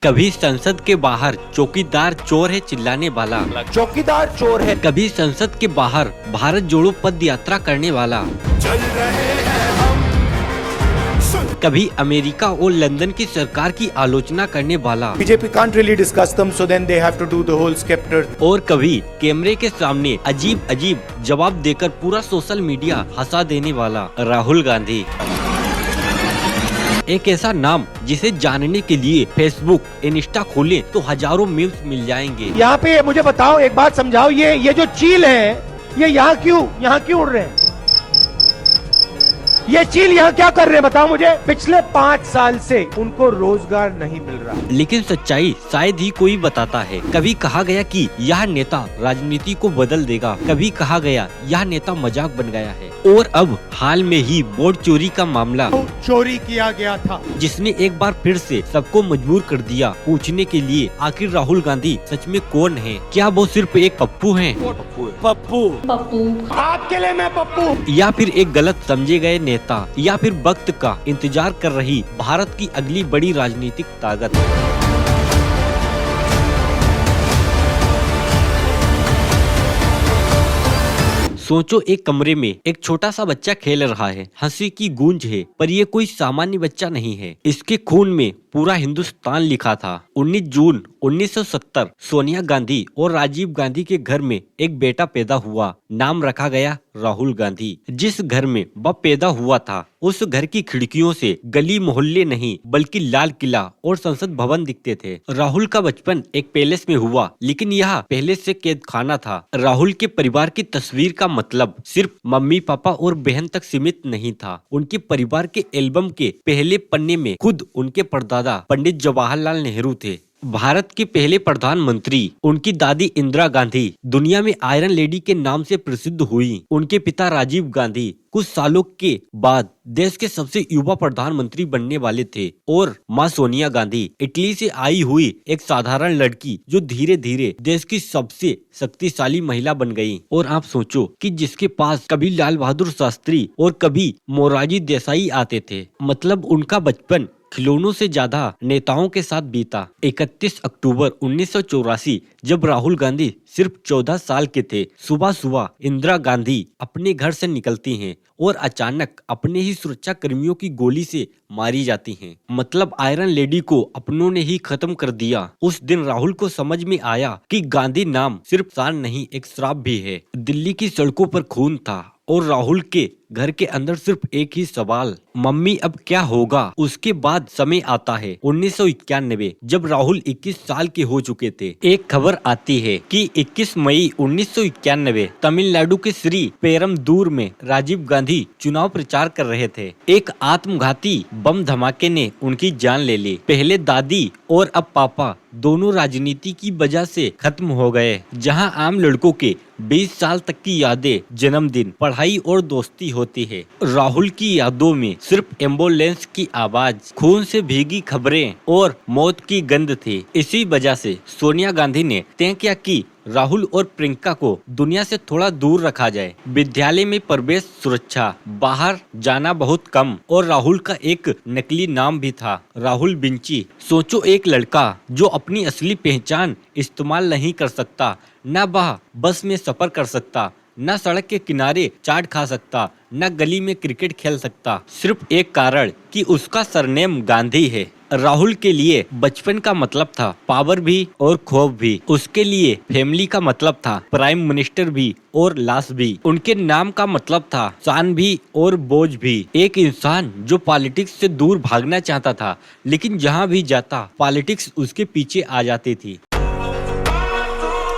कभी संसद के बाहर चौकीदार चोर है चिल्लाने वाला, चौकीदार चोर है। कभी संसद के बाहर भारत जोड़ो पद यात्रा करने वाला, चल रहे हैं हम। कभी अमेरिका और लंदन की सरकार की आलोचना करने वाला, BJP can't really discuss them, so then they have to do the whole scepter. और कभी कैमरे के सामने अजीब अजीब जवाब देकर पूरा सोशल मीडिया हंसा देने वाला राहुल गांधी। एक ऐसा नाम जिसे जानने के लिए फेसबुक इंस्टा खोलें तो हजारों मीम्स मिल जाएंगे। यहाँ पे मुझे बताओ, एक बात समझाओ, ये जो चील है ये यहाँ क्यों उड़ रहे हैं? ये चील यहाँ क्या कर रहे हैं बताओ मुझे? पिछले 5 साल से उनको रोजगार नहीं मिल रहा। लेकिन सच्चाई शायद ही कोई बताता है। कभी कहा गया कि यह नेता राजनीति को बदल देगा, कभी कहा गया यह नेता मजाक बन गया है, और अब हाल में ही वोट चोरी का मामला चोरी किया गया था, जिसने एक बार फिर से सबको मजबूर कर दिया पूछने के लिए आखिर राहुल गांधी सच में कौन है? क्या वो सिर्फ एक पप्पू हैं? पप्पू आपके लिए मैं पप्पू, या फिर एक गलत समझे गए नेता, या फिर वक्त का इंतजार कर रही भारत की अगली बड़ी राजनीतिक ताकत? सोचो, एक कमरे में एक छोटा सा बच्चा खेल रहा है, हंसी की गूंज है, पर ये कोई सामान्य बच्चा नहीं है। इसके खून में पूरा हिंदुस्तान लिखा था। 19 जून 1970 सोनिया गांधी और राजीव गांधी के घर में एक बेटा पैदा हुआ। नाम रखा गया राहुल गांधी। जिस घर में वह पैदा हुआ था उस घर की खिड़कियों से गली मोहल्ले नहीं बल्कि लाल किला और संसद भवन दिखते थे। राहुल का बचपन एक पैलेस में हुआ, लेकिन यह पैलेस से कैद खाना था। राहुल के परिवार की तस्वीर का मतलब सिर्फ मम्मी पापा और बहन तक सीमित नहीं था। उनके परिवार के एल्बम के पहले पन्ने में खुद उनके परदादा पंडित जवाहरलाल नेहरू थे, भारत के पहले प्रधानमंत्री। उनकी दादी इंदिरा गांधी दुनिया में आयरन लेडी के नाम से प्रसिद्ध हुई। उनके पिता राजीव गांधी कुछ सालों के बाद देश के सबसे युवा प्रधानमंत्री बनने वाले थे, और मां सोनिया गांधी इटली से आई हुई एक साधारण लड़की जो धीरे धीरे देश की सबसे शक्तिशाली महिला बन गई। और आप सोचो कि जिसके पास कभी लाल बहादुर शास्त्री और कभी मोरारजी देसाई आते थे, मतलब उनका बचपन खिलौनों से ज्यादा नेताओं के साथ बीता। 31 अक्टूबर 1984 जब राहुल गांधी सिर्फ 14 साल के थे, सुबह सुबह इंदिरा गांधी अपने घर से निकलती हैं और अचानक अपने ही सुरक्षा कर्मियों की गोली से मारी जाती हैं। मतलब आयरन लेडी को अपनों ने ही खत्म कर दिया। उस दिन राहुल को समझ में आया कि गांधी नाम सिर्फ शान नहीं, एक श्राप भी है। दिल्ली की सड़कों पर खून था और राहुल के घर के अंदर सिर्फ एक ही सवाल, मम्मी अब क्या होगा? उसके बाद समय आता है 1991 जब राहुल 21 साल के हो चुके थे। एक खबर आती है कि 21 मई 1991 तमिलनाडु के श्री पेरमदूर में राजीव गांधी चुनाव प्रचार कर रहे थे। एक आत्मघाती बम धमाके ने उनकी जान ले ली। पहले दादी और अब पापा दोनों राजनीति की वजह से खत्म हो गए। जहां आम लड़कों के 20 साल तक की यादें, जन्मदिन, पढ़ाई और दोस्ती होती है, राहुल की यादों में सिर्फ एम्बुलेंस की आवाज, खून से भीगी खबरें और मौत की गंध थी। इसी वजह से सोनिया गांधी ने तय किया कि राहुल और प्रियंका को दुनिया से थोड़ा दूर रखा जाए। विद्यालय में प्रवेश, सुरक्षा, बाहर जाना बहुत कम, और राहुल का एक नकली नाम भी था, राहुल बिंची। सोचो, एक लड़का जो अपनी असली पहचान इस्तेमाल नहीं कर सकता, न वह बस में सफर कर सकता, न सड़क के किनारे चाट खा सकता, न गली में क्रिकेट खेल सकता, सिर्फ एक कारण कि उसका सरनेम गांधी है। राहुल के लिए बचपन का मतलब था पावर भी और खौफ भी। उसके लिए फैमिली का मतलब था प्राइम मिनिस्टर भी और लाश भी। उनके नाम का मतलब था शान भी और बोझ भी। एक इंसान जो पॉलिटिक्स से दूर भागना चाहता था, लेकिन जहां भी जाता पॉलिटिक्स उसके पीछे आ जाती थी।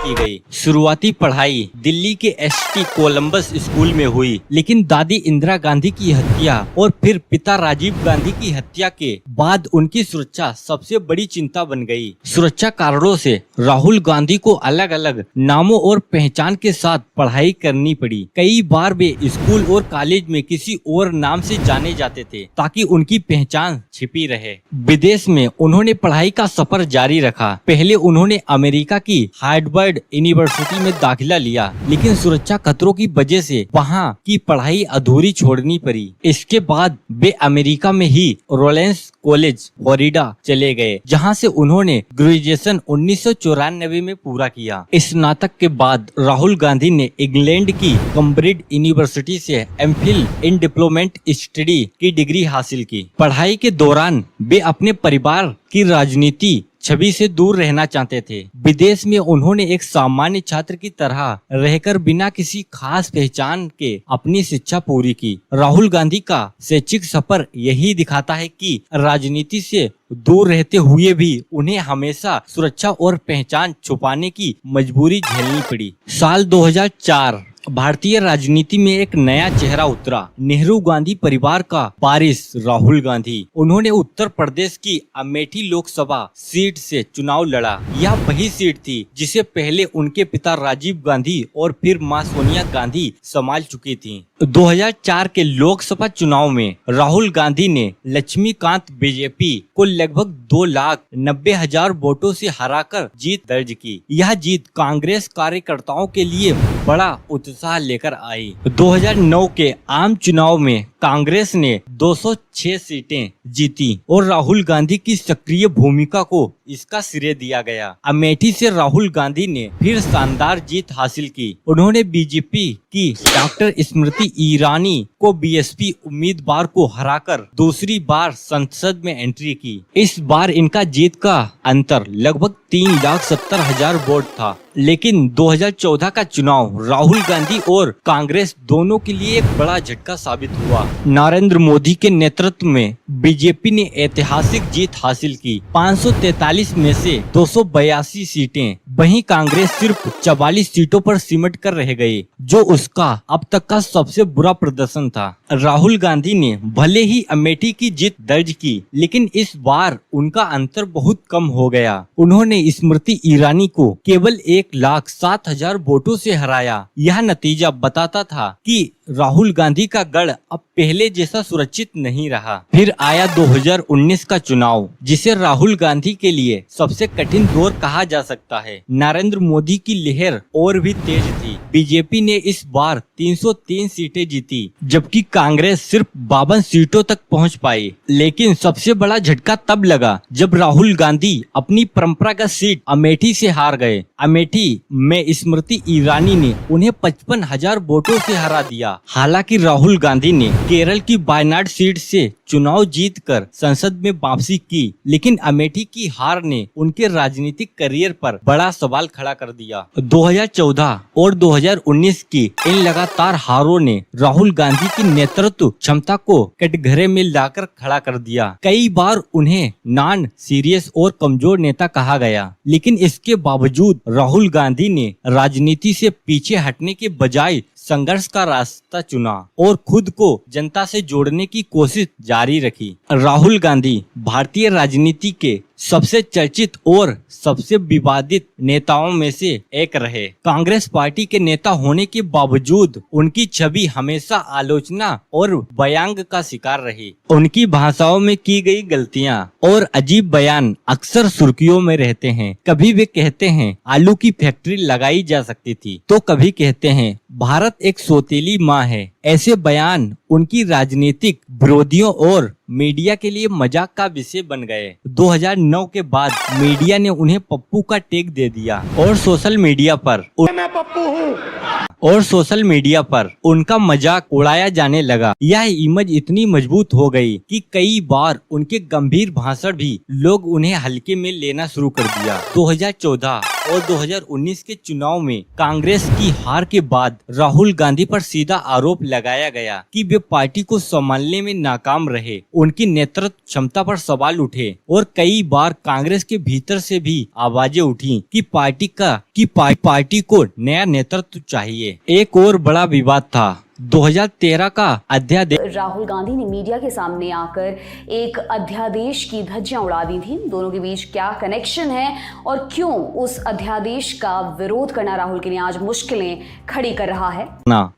की गई शुरुआती पढ़ाई दिल्ली के एसटी कोलंबस स्कूल में हुई, लेकिन दादी इंदिरा गांधी की हत्या और फिर पिता राजीव गांधी की हत्या के बाद उनकी सुरक्षा सबसे बड़ी चिंता बन गई। सुरक्षा कारणों से राहुल गांधी को अलग अलग नामों और पहचान के साथ पढ़ाई करनी पड़ी। कई बार वे स्कूल और कॉलेज में किसी और नाम से जाने जाते थे ताकि उनकी पहचान छिपी रहे। विदेश में उन्होंने पढ़ाई का सफर जारी रखा। पहले उन्होंने अमेरिका की हार्वर्ड हार्वर्ड यूनिवर्सिटी में दाखिला लिया, लेकिन सुरक्षा खतरों की वजह से वहाँ की पढ़ाई अधूरी छोड़नी पड़ी। इसके बाद वे अमेरिका में ही रोलेंस कॉलेज फ्लोरिडा चले गए, जहां से उन्होंने ग्रेजुएशन 1994 में पूरा किया। स्नातक के बाद राहुल गांधी ने इंग्लैंड की कैम्ब्रिज यूनिवर्सिटी से एमफिल इन डिप्लोमेट स्टडी की डिग्री हासिल की। पढ़ाई के दौरान वे अपने परिवार की राजनीति छवि से दूर रहना चाहते थे। विदेश में उन्होंने एक सामान्य छात्र की तरह रहकर बिना किसी खास पहचान के अपनी शिक्षा पूरी की। राहुल गांधी का शैक्षिक सफर यही दिखाता है कि राजनीति से दूर रहते हुए भी उन्हें हमेशा सुरक्षा और पहचान छुपाने की मजबूरी झेलनी पड़ी। साल 2004 भारतीय राजनीति में एक नया चेहरा उतरा। नेहरू गांधी परिवार का वारिस राहुल गांधी। उन्होंने उत्तर प्रदेश की अमेठी लोकसभा सीट से चुनाव लड़ा। यह वही सीट थी जिसे पहले उनके पिता राजीव गांधी और फिर मां सोनिया गांधी संभाल चुकी थीं। 2004 के लोकसभा चुनाव में राहुल गांधी ने लक्ष्मीकांत बीजेपी को लगभग 2,90,000 वोटों से हराकर जीत दर्ज की। यह जीत कांग्रेस कार्यकर्ताओं के लिए बड़ा उत्साह लेकर आई। 2009 के आम चुनाव में कांग्रेस ने 206 सीटें जीती और राहुल गांधी की सक्रिय भूमिका को इसका श्रेय दिया गया। अमेठी से राहुल गांधी ने फिर शानदार जीत हासिल की। उन्होंने बीजेपी की डॉक्टर स्मृति ईरानी को बीएसपी उम्मीदवार को हराकर दूसरी बार संसद में एंट्री की। इस बार इनका जीत का अंतर लगभग 3,70,000 वोट था। लेकिन 2014 का चुनाव राहुल गांधी और कांग्रेस दोनों के लिए एक बड़ा झटका साबित हुआ। नरेंद्र मोदी के नेतृत्व में बीजेपी ने ऐतिहासिक जीत हासिल की, 543 में से 282 सीटें। वहीं कांग्रेस सिर्फ 44 सीटों पर सिमट कर रह गई, जो उसका अब तक का सबसे बुरा प्रदर्शन था। राहुल गांधी ने भले ही अमेठी की जीत दर्ज की, लेकिन इस बार उनका अंतर बहुत कम हो गया। उन्होंने स्मृति ईरानी को केवल 1,07,000 वोटों से हराया। यह नतीजा बताता था कि राहुल गांधी का गढ़ अब पहले जैसा सुरक्षित नहीं रहा। फिर आया 2019 का चुनाव, जिसे राहुल गांधी के लिए सबसे कठिन दौर कहा जा सकता है। नरेंद्र मोदी की लहर और भी तेज थी। बीजेपी ने इस बार 303 सीटें जीती, जबकि कांग्रेस सिर्फ 52 सीटों तक पहुंच पाई। लेकिन सबसे बड़ा झटका तब लगा जब राहुल गांधी अपनी परंपरागत सीट अमेठी से हार गए। अमेठी में स्मृति ईरानी ने उन्हें 55,000 वोटों से हरा दिया। हालांकि राहुल गांधी ने केरल की वायनाड सीट से चुनाव जीतकर संसद में वापसी की, लेकिन अमेठी की हार ने उनके राजनीतिक करियर पर बड़ा सवाल खड़ा कर दिया। 2014 और 2019 की इन लगातार हारों ने राहुल गांधी की नेतृत्व क्षमता को कटघरे में लाकर खड़ा कर दिया। कई बार उन्हें नॉन सीरियस और कमजोर नेता कहा गया, लेकिन इसके बावजूद राहुल गांधी ने राजनीति से पीछे हटने के बजाय संघर्ष का रास्ता चुना और खुद को जनता से जोड़ने की कोशिश जारी रखी। राहुल गांधी भारतीय राजनीति के सबसे चर्चित और सबसे विवादित नेताओं में से एक रहे। कांग्रेस पार्टी के नेता होने के बावजूद उनकी छवि हमेशा आलोचना और व्यंग का शिकार रही। उनकी भाषाओं में की गई गलतियां और अजीब बयान अक्सर सुर्खियों में रहते हैं। कभी वे कहते हैं आलू की फैक्ट्री लगाई जा सकती थी, तो कभी कहते हैं भारत एक सौतेली माँ है। ऐसे बयान उनकी राजनीतिक विरोधियों और मीडिया के लिए मजाक का विषय बन गए। 2009 के बाद मीडिया ने उन्हें पप्पू का टैग दे दिया और सोशल मीडिया पर मैं पप्पू हूँ और सोशल मीडिया पर उनका मजाक उड़ाया जाने लगा। यह इमेज इतनी मजबूत हो गई कि कई बार उनके गंभीर भाषण भी लोग उन्हें हल्के में लेना शुरू कर दिया। 2014 और 2019 के चुनाव में कांग्रेस की हार के बाद राहुल गांधी पर सीधा आरोप लगाया गया कि वे पार्टी को संभालने में नाकाम रहे। उनकी नेतृत्व क्षमता पर सवाल उठे और कई बार कांग्रेस के भीतर से भी आवाजें उठी कि पार्टी को नया नेतृत्व चाहिए। एक और बड़ा विवाद था 2013 का अध्यादेश। राहुल गांधी ने मीडिया के सामने आकर एक अध्यादेश की धज्जियां उड़ा दी थी। दोनों के बीच क्या कनेक्शन है और क्यों उस अध्यादेश का विरोध करना राहुल के लिए आज मुश्किलें खड़ी कर रहा है?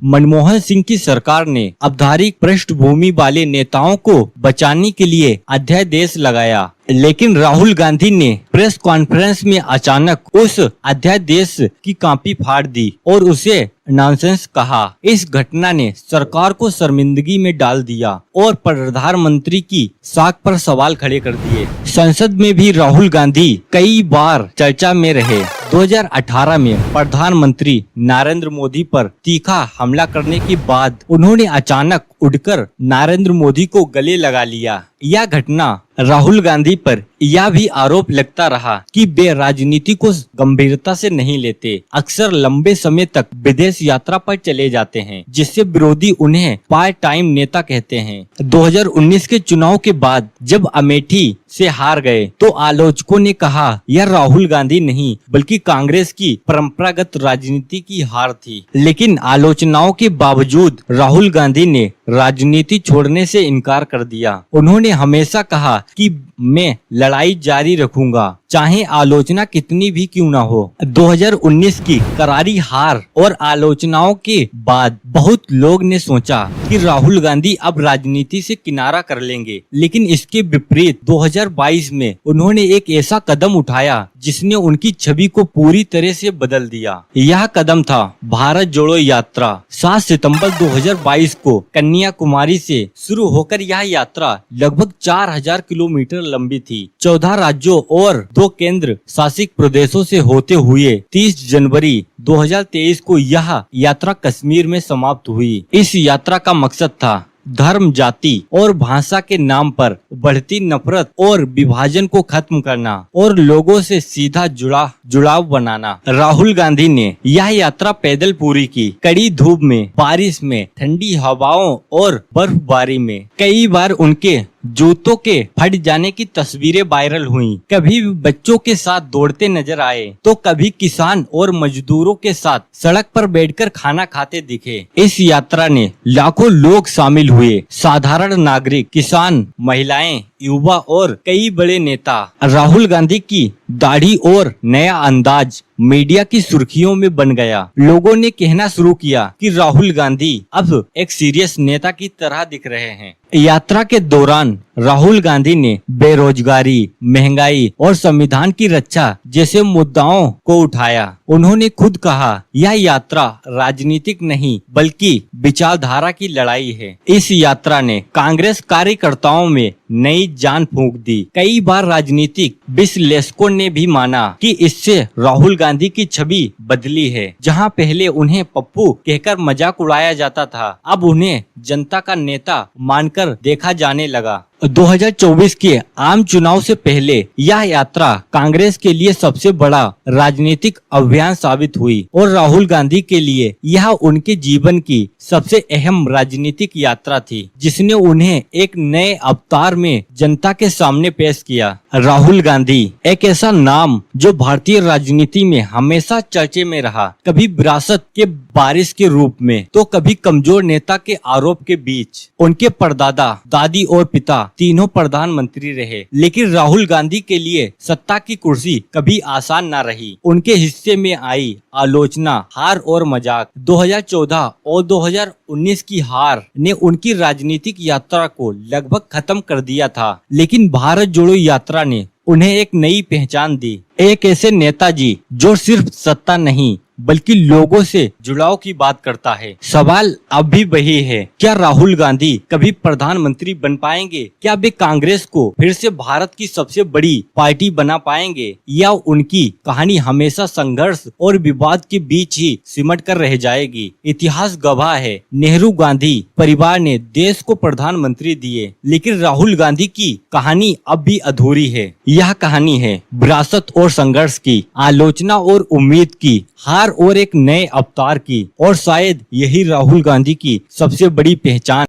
मनमोहन सिंह की सरकार ने आपराधिक पृष्ठभूमि वाले नेताओं को बचाने के लिए अध्यादेश लगाया। लेकिन राहुल गांधी ने प्रेस कॉन्फ्रेंस में अचानक उस अध्यादेश की कॉपी फाड़ दी और उसे नॉनसेंस कहा। इस घटना ने सरकार को शर्मिंदगी में डाल दिया और प्रधानमंत्री की साख पर सवाल खड़े कर दिए। संसद में भी राहुल गांधी कई बार चर्चा में रहे। 2018 में प्रधानमंत्री नरेंद्र मोदी पर तीखा हमला करने के बाद उन्होंने अचानक उठकर नरेंद्र मोदी को गले लगा लिया। यह घटना राहुल गांधी पर यह भी आरोप लगता रहा कि वे राजनीति को गंभीरता से नहीं लेते, अक्सर लंबे समय तक विदेश यात्रा पर चले जाते हैं, जिससे विरोधी उन्हें पार्ट टाइम नेता कहते हैं। 2019 के चुनाव के बाद जब अमेठी से हार गए तो आलोचकों ने कहा यह राहुल गांधी नहीं बल्कि कांग्रेस की परंपरागत राजनीति की हार थी। लेकिन आलोचनाओं के बावजूद राहुल गांधी ने राजनीति छोड़ने से इनकार कर दिया। उन्होंने हमेशा कहा कि मैं लड़ाई जारी रखूंगा, चाहे आलोचना कितनी भी क्यों न हो। 2019 की करारी हार और आलोचनाओं के बाद बहुत लोग ने सोचा कि राहुल गांधी अब राजनीति से किनारा कर लेंगे, लेकिन इसके विपरीत 2022 में उन्होंने एक ऐसा कदम उठाया जिसने उनकी छवि को पूरी तरह से बदल दिया। यह कदम था भारत जोड़ो यात्रा। 7 सितंबर 2022 को कन्याकुमारी से शुरू होकर यह यात्रा लगभग 4000 किलोमीटर लंबी थी। 14 राज्यों और 2 केंद्र शासित प्रदेशों से होते हुए 30 जनवरी 2023 को यह यात्रा कश्मीर में समाप्त हुई। इस यात्रा का मकसद था धर्म, जाति और भाषा के नाम पर बढ़ती नफरत और विभाजन को खत्म करना और लोगों से सीधा जुड़ाव बनाना। राहुल गांधी ने यह यात्रा पैदल पूरी की, कड़ी धूप में, बारिश में, ठंडी हवाओं और बर्फबारी में। कई बार उनके जूतों के फट जाने की तस्वीरें वायरल हुईं। कभी बच्चों के साथ दौड़ते नजर आए तो कभी किसान और मजदूरों के साथ सड़क पर बैठकर खाना खाते दिखे। इस यात्रा ने लाखों लोग शामिल हुए, साधारण नागरिक, किसान, महिलाएं, युवा और कई बड़े नेता। राहुल गांधी की दाढ़ी और नया अंदाज मीडिया की सुर्खियों में बन गया। लोगों ने कहना शुरू किया कि राहुल गांधी अब एक सीरियस नेता की तरह दिख रहे हैं। यात्रा के दौरान राहुल गांधी ने बेरोजगारी, महंगाई और संविधान की रक्षा जैसे मुद्दाओं को उठाया। उन्होंने खुद कहा यह यात्रा राजनीतिक नहीं बल्कि विचारधारा की लड़ाई है। इस यात्रा ने कांग्रेस कार्यकर्ताओं में नई जान फूंक दी। कई बार राजनीतिक विश्लेषकों ने भी माना कि इससे राहुल गांधी की छवि बदली है। जहां पहले उन्हें पप्पू कहकर मजाक उड़ाया जाता था, अब उन्हें जनता का नेता मानकर देखा जाने लगा। 2024 के आम चुनाव से पहले यह यात्रा कांग्रेस के लिए सबसे बड़ा राजनीतिक अभियान साबित हुई और राहुल गांधी के लिए यह उनके जीवन की सबसे अहम राजनीतिक यात्रा थी, जिसने उन्हें एक नए अवतार में जनता के सामने पेश किया। राहुल गांधी एक ऐसा नाम जो भारतीय राजनीति में हमेशा चर्चे में रहा, कभी विरासत के वारिस के रूप में तो कभी कमजोर नेता के आरोप के बीच। उनके परदादा, दादी और पिता तीनों प्रधानमंत्री रहे, लेकिन राहुल गांधी के लिए सत्ता की कुर्सी कभी आसान न रही। उनके हिस्से में आई आलोचना, हार और मजाक। 2014 और 2019 की हार ने उनकी राजनीतिक यात्रा को लगभग खत्म कर दिया था, लेकिन भारत जोड़ो यात्रा ने उन्हें एक नई पहचान दी। एक ऐसे नेताजी जो सिर्फ सत्ता नहीं बल्कि लोगों से जुड़ाव की बात करता है। सवाल अब भी वही है, क्या राहुल गांधी कभी प्रधानमंत्री बन पाएंगे? क्या वे कांग्रेस को फिर से भारत की सबसे बड़ी पार्टी बना पाएंगे, या उनकी कहानी हमेशा संघर्ष और विवाद के बीच ही सिमट कर रह जाएगी? इतिहास गवाह है, नेहरू गांधी परिवार ने देश को प्रधानमंत्री दिए, लेकिन राहुल गांधी की कहानी अब भी अधूरी है। यह कहानी है विरासत और संघर्ष की, आलोचना और उम्मीद की, हार और एक नए अवतार की, और शायद यही राहुल गांधी की सबसे बड़ी पहचान